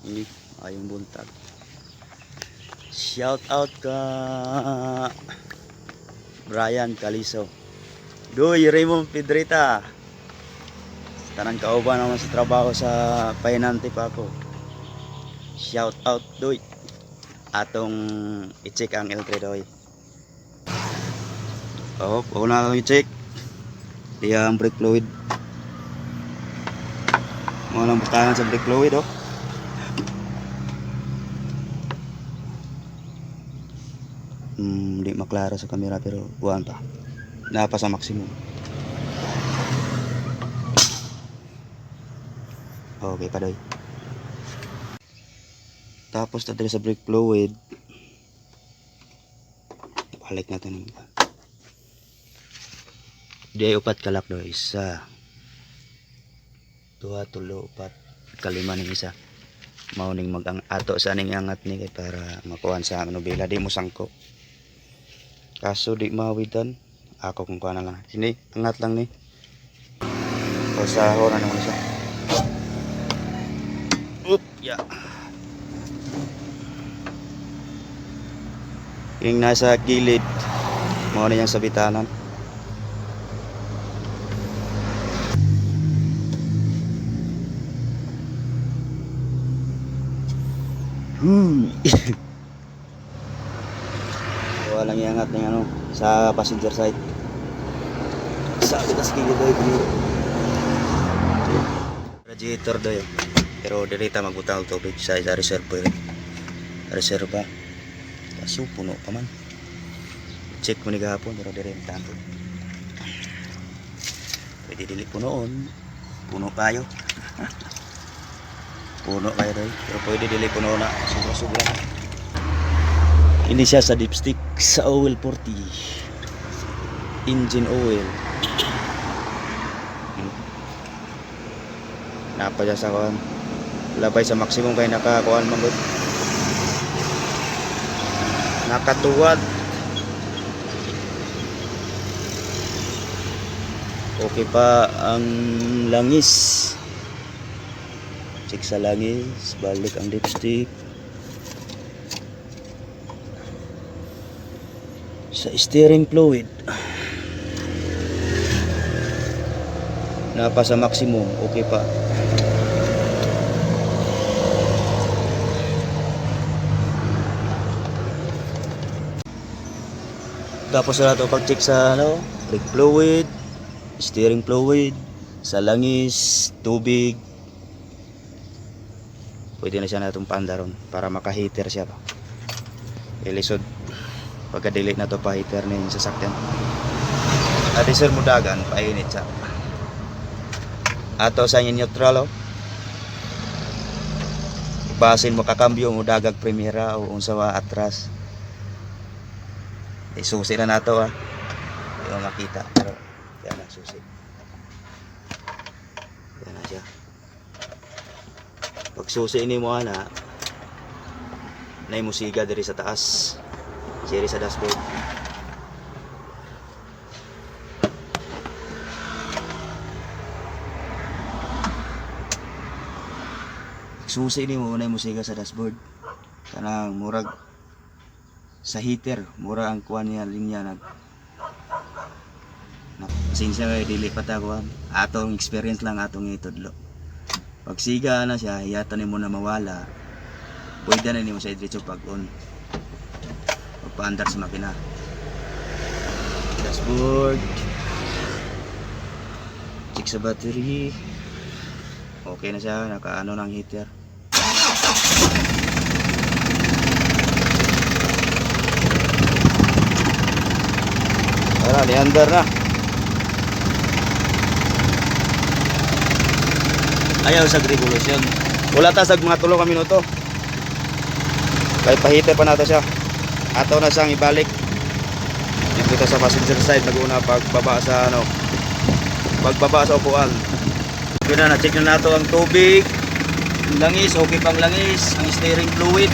ini ayong buntag. Shout out ka Brian Caliso, Doy Raymond Pedrita, tanang kauban naman sa trabaho sa Painante pa ako. Shout out Doy, atong i-check ang L3 Doy. Una lang i-check diya ang brake fluid. Mga lang butahan sa brake fluid Hindi maklaro sa camera pero buwan pa. Napa sa maximum. Okay pa Doy. Tapos na sa brake fluid. Balik natin ng di upat kalak Doy. Isa, dua, tulo, upat, kalima ning isa. Mauning mag-ang ato sa aning angat ni kay para makuhan sa nobela di mo sangko. Kaso di mawitan ako kung kuha na lang. Sini angat lang ni. O sa hora naman siya. Up, ya. Yung nasa gilid mo na yung sabitanan. Walang iangat ng ano sa passenger side. Sabi tas kigil Doy radiator Doy. Pero dirita magbutang og tubig sa reservoir. Reserva. Kaso puno pa man. Check mo ni gahapon pero direnta ko. Pwede dili punoon. Puno kayo. Puno kayo Doy. Pero pwede dili puno na. Sobra-sobra na. Ini siya sa dipstick sa oil 40 engine oil. Napa siya sa kuhan labay sa maximum kay nakakuhan manggod, nakatuwad. Okay pa ang langis. Check sa langis, balik ang dipstick. Sa steering fluid napa sa maximum, okay pa. Tapos na ito pag-check sa brake fluid, steering fluid, sa langis, tubig. Pwede na siya natong paandaron para maka-heater siya pa. Ilisod pagka-delete na to pa heater na yung sasakyan. At isir mo dagan, painit siya. Ato sa yung neutral basin mo kakambyo mo dagag primera o unsa wa atras. Isusi na nato Hindi mo makita pero yan na susi. Yan na siya. Pag susi ini mo na musiga diri sa taas. Siri sa dashboard. Susi ni mo na musiga sa dashboard. Kanang murag sa heater, mura ang kuha niya linya pasensya kay dili pa ta kuha. Atong experience lang atong itudlo. Pag siga na siya, hiyata ni mo na mawala. Pwede na ni mo sa diretso pag-on. Pagpa-andar sa makina. Dashboard. Check sa battery. Okay na siya, nakaano ng heater. Tara, ni-andar na. Ayaw sa revolution. Wala ta sag mga 3 minuto. Kay pa-heater pa nato siya. Ato na siyang ibalik. Dito ta sa passenger side naguna pagbaba sa pagbaba sa upuan. Kaya na check na nato ang tubig, langis, okay pang langis, ang steering fluid.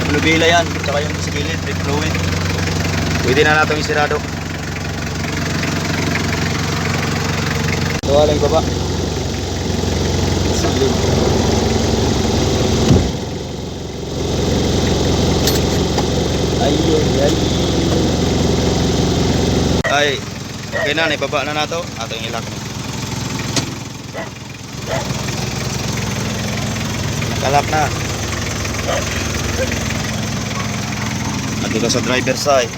Sa blubila yan, tsaka yung sa gilid, brake fluid. Pwede na nato isirado. Wala yung baba. Silid. Yan. Ay, okay na, naibaba na nato. Atong ilak na. Nakalak na. At dito sa driver side.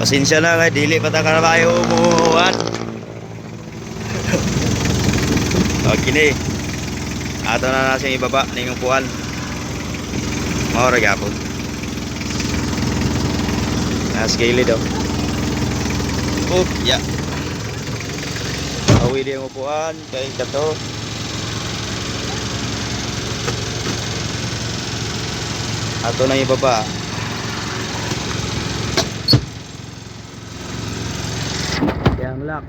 Pasensya na kay dili pa ta karabayo umuwan. Okay ni. Ato na siyang ibaba ning upuan. Mao ra gyapon. Nas gilid daw. Up, ya. Awi dia ang upuan kay kato. Ato na ibaba. Yang lock.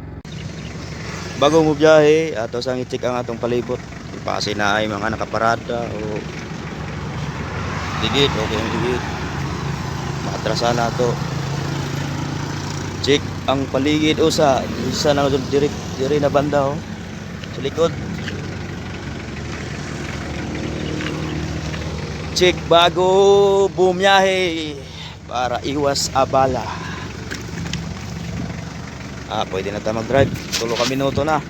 Bago mo biyahe, ato sang i-check ang atong palibot. Ipasi na ay mga nakaparada o digit, okay ang digit. Maatrasan na to. Check ang paligid o sa isa na diri na banda o. Sa likod. Check bago bumiyahe para iwas abala. Pwede na tayo mag-drive. 3 minuto na.